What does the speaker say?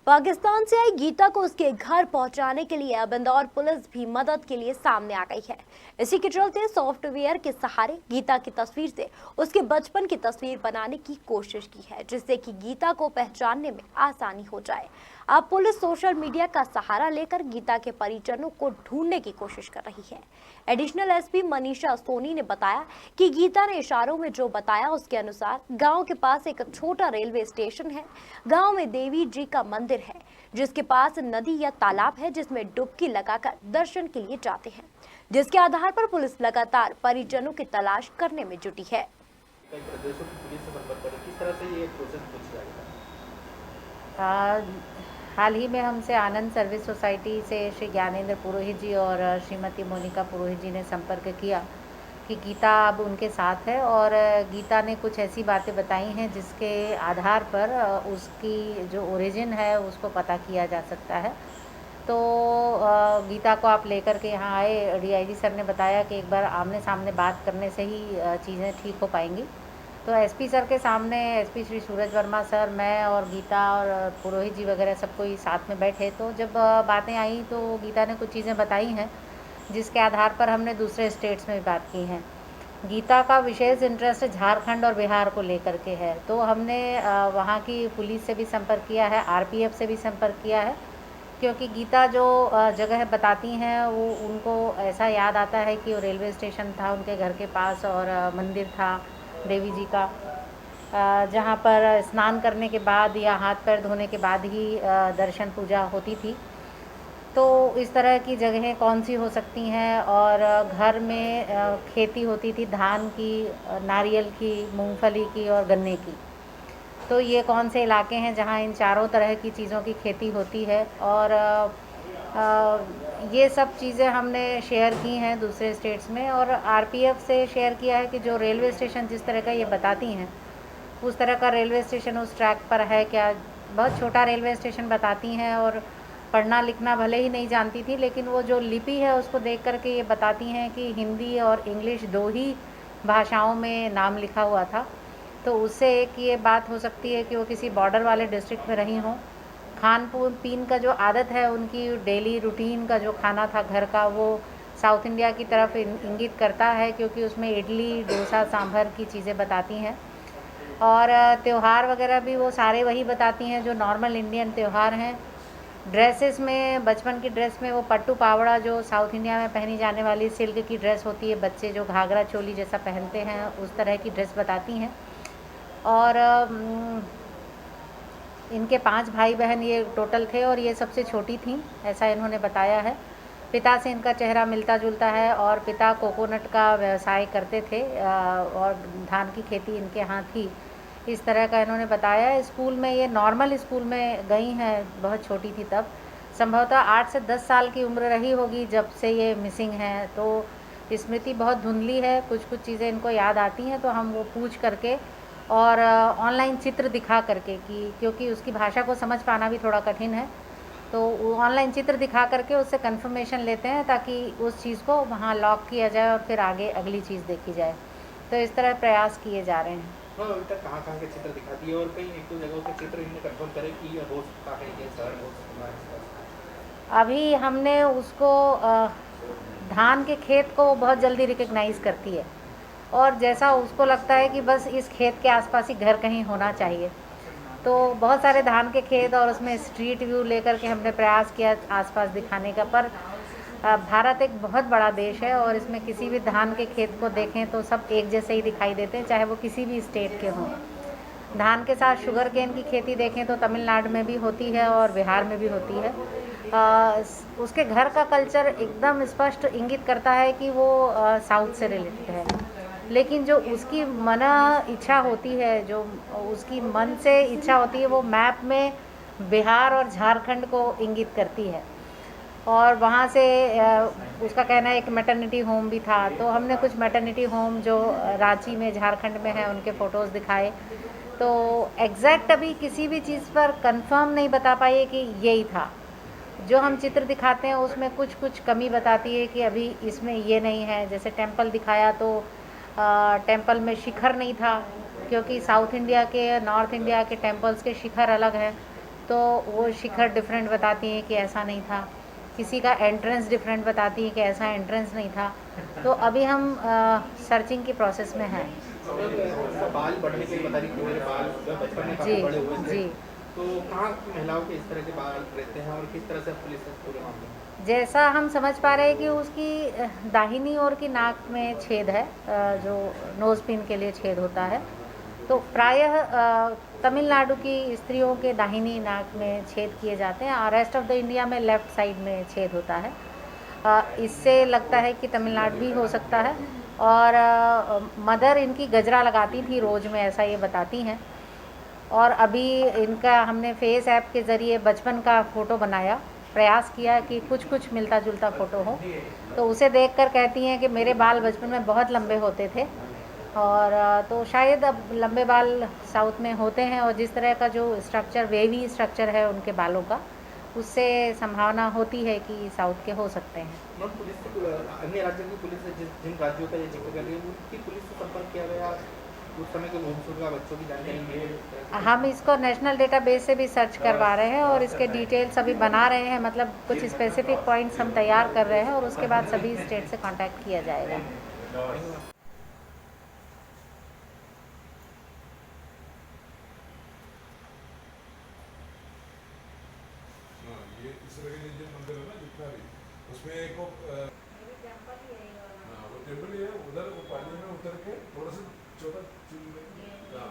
पाकिस्तान से आई गीता को उसके घर पहुंचाने के लिए अब इंदौर पुलिस भी मदद के लिए सामने आ गई है। इसी के चलते सॉफ्टवेयर के सहारे गीता की तस्वीर से उसके बचपन की तस्वीर बनाने की कोशिश की है, जिससे कि गीता को पहचानने में आसानी हो जाए। अब पुलिस सोशल मीडिया का सहारा लेकर गीता के परिजनों को ढूंढने की कोशिश कर रही है। एडिशनल एसपी मनीषा सोनी ने बताया कि गीता ने इशारों में जो बताया उसके अनुसार गांव के पास एक छोटा रेलवे स्टेशन है। गांव में देवी जी का मंदिर है, जिसके पास नदी या तालाब है, जिसमें डुबकी लगाकर दर्शन के लिए जाते हैं, जिसके आधार पर पुलिस लगातार परिजनों की तलाश करने में जुटी है। कई प्रदेशों की पुलिस से संपर्क करें, किस तरह से ये प्रोसेस पूछ जाएगा? हाल ही में हमसे आनंद सर्विस सोसाइटी से श्री ज्ञानेंद्र पुरोहित जी और श्रीमती मोनिका पुरोहित जी ने संपर्क किया कि गीता अब उनके साथ है और गीता ने कुछ ऐसी बातें बताई हैं जिसके आधार पर उसकी जो ओरिजिन है उसको पता किया जा सकता है। तो गीता को आप लेकर के यहाँ आए। डीआईजी सर ने बताया कि एक बार आमने सामने बात करने से ही चीज़ें ठीक हो पाएंगी। तो एसपी सर के सामने एसपी श्री सूरज वर्मा सर, मैं और गीता और पुरोहित जी वगैरह सब कोई साथ में बैठे। तो जब बातें आई तो गीता ने कुछ चीज़ें बताई हैं जिसके आधार पर हमने दूसरे स्टेट्स में भी बात की हैं। गीता का विशेष इंटरेस्ट झारखंड और बिहार को लेकर के है। तो हमने वहाँ की पुलिस से भी संपर्क किया है, आरपीएफ से भी संपर्क किया है, क्योंकि गीता जो जगह बताती हैं वो उनको ऐसा याद आता है कि वो रेलवे स्टेशन था उनके घर के पास और मंदिर था देवी जी का, जहाँ पर स्नान करने के बाद या हाथ पैर धोने के बाद ही दर्शन पूजा होती थी। तो इस तरह की जगहें कौन सी हो सकती हैं। और घर में खेती होती थी धान की, नारियल की, मूंगफली की और गन्ने की। तो ये कौन से इलाके हैं जहाँ इन चारों तरह की चीज़ों की खेती होती है। और ये सब चीज़ें हमने शेयर की हैं दूसरे स्टेट्स में। और आरपीएफ से शेयर किया है कि जो रेलवे स्टेशन जिस तरह का ये बताती हैं उस तरह का रेलवे स्टेशन उस ट्रैक पर है क्या। बहुत छोटा रेलवे स्टेशन बताती हैं और पढ़ना लिखना भले ही नहीं जानती थी, लेकिन वो जो लिपि है उसको देख करके ये बताती हैं कि हिंदी और इंग्लिश दो ही भाषाओं में नाम लिखा हुआ था। तो उससे एक ये बात हो सकती है कि वो किसी बॉर्डर वाले डिस्ट्रिक्ट में रही हों। खान पीन का जो आदत है उनकी, डेली रूटीन का जो खाना था घर का, वो साउथ इंडिया की तरफ इंगित करता है, क्योंकि उसमें इडली, डोसा, सांभर की चीज़ें बताती हैं। और त्यौहार वगैरह भी वो सारे वही बताती हैं जो नॉर्मल इंडियन त्यौहार हैं। ड्रेसेस में, बचपन की ड्रेस में वो पट्टू पावड़ा जो साउथ इंडिया में पहनी जाने वाली सिल्क की ड्रेस होती है, बच्चे जो घाघरा चोली जैसा पहनते हैं उस तरह की ड्रेस बताती हैं। और इनके 5 भाई बहन ये टोटल थे और ये सबसे छोटी थी, ऐसा इन्होंने बताया है। पिता से इनका चेहरा मिलता जुलता है और पिता कोकोनट का व्यवसाय करते थे और धान की खेती इनके यहाँ थी, इस तरह का इन्होंने बताया। स्कूल में ये नॉर्मल स्कूल में गई हैं, बहुत छोटी थी तब, संभवतः 8 से 10 साल की उम्र रही होगी जब से ये मिसिंग हैं। तो स्मृति बहुत धुंधली है, कुछ कुछ चीज़ें इनको याद आती हैं। तो हम वो पूछ करके और ऑनलाइन चित्र दिखा करके, कि क्योंकि उसकी भाषा को समझ पाना भी थोड़ा कठिन है, तो ऑनलाइन चित्र दिखा करके उससे कंफर्मेशन लेते हैं ताकि उस चीज़ को वहाँ लॉक किया जाए और फिर आगे अगली चीज़ देखी जाए। तो इस तरह प्रयास किए जा रहे हैं। अभी तक कहाँ के चित्र दिखाती है और कहीं एक दो जगहों के चित्र इन्हें कंफर्म करें कि ये हो सकता है, ये शहर हो सकता है? अभी हमने उसको धान के खेत को बहुत जल्दी रिकग्नाइज़ करती है और जैसा उसको लगता है कि बस इस खेत के आसपास ही घर कहीं होना चाहिए, तो बहुत सारे धान के खेत और उसमें स्ट्रीट व्यू लेकर के हमने प्रयास किया आसपास दिखाने का। पर भारत एक बहुत बड़ा देश है और इसमें किसी भी धान के खेत को देखें तो सब एक जैसे ही दिखाई देते हैं, चाहे वो किसी भी स्टेट के हों। धान के साथ शुगर केन की खेती देखें तो तमिलनाडु में भी होती है और बिहार में भी होती है। उसके घर का कल्चर एकदम स्पष्ट इंगित करता है कि वो साउथ से रिलेटेड है, लेकिन जो उसकी मन इच्छा होती है, जो उसकी मन से इच्छा होती है, वो मैप में बिहार और झारखंड को इंगित करती है। और वहाँ से उसका कहना है एक मैटरनिटी होम भी था, तो हमने कुछ मैटरनिटी होम जो रांची में झारखंड में है उनके फ़ोटोज़ दिखाए। तो एग्जैक्ट अभी किसी भी चीज़ पर कंफर्म नहीं बता पाए कि यही था। जो हम चित्र दिखाते हैं उसमें कुछ कुछ कमी बताती है कि अभी इसमें ये नहीं है। जैसे टेम्पल दिखाया तो टेम्पल में शिखर नहीं था, क्योंकि साउथ इंडिया के, नॉर्थ इंडिया के टेम्पल्स के शिखर अलग हैं, तो वो शिखर डिफरेंट बताती हैं कि ऐसा नहीं था, किसी का एंट्रेंस डिफरेंट बताती है कि ऐसा एंट्रेंस नहीं था। तो अभी हम सर्चिंग की प्रोसेस में हैं। बाल बढ़ने के लिए बता रही थी, मेरे बाल बचपन में काफी जी बड़े हुए थे। जी। तो कहाँ की महिलाओं के इस तरह के बाल रहते हैं और किस तरह से पुलिस इस पूरे मामले में? जैसा हम समझ पा रहे हैं कि उसकी दाहिनी ओर की नाक में छेद है, जो नोज़ पिन के लिए छेद होता है। तो प्रायः तमिलनाडु की स्त्रियों के दाहिनी नाक में छेद किए जाते हैं और रेस्ट ऑफ द इंडिया में लेफ़्ट साइड में छेद होता है। इससे लगता है कि तमिलनाडु भी हो सकता है। और मदर इनकी गजरा लगाती थी रोज़ में, ऐसा ये बताती हैं। और अभी इनका हमने फेस ऐप के ज़रिए बचपन का फ़ोटो बनाया, प्रयास किया कि कुछ कुछ मिलता जुलता फ़ोटो हो। तो उसे देखकर कहती हैं कि मेरे बाल बचपन में बहुत लंबे होते थे, और तो शायद अब लंबे बाल साउथ में होते हैं, और जिस तरह का जो स्ट्रक्चर, वेवी स्ट्रक्चर है उनके बालों का, उससे संभावना होती है कि साउथ के हो सकते हैं। मैम, पुलिस से अन्य राज्यों की पुलिस से जिन राज्यों का ये जिक्र कर रही है उनकी पुलिस से संपर्क किया गया उस समय के गुमशुदा बच्चों की जानकारी मिली? हम इसको नेशनल डेटाबेस से भी सर्च करवा रहे हैं और इसके डिटेल्स अभी बना रहे हैं, मतलब कुछ स्पेसिफिक पॉइंट्स हम तैयार कर रहे हैं और उसके बाद सभी स्टेट से कांटेक्ट किया जाएगा। हाँ, ये इस तरह के जो मंदिर है ना जितना भी, उसमें एक वो हाँ, वो टेम्पल ही है उधर, वो पानी में उतर के थोड़ा सा छोटा चूल में। हाँ।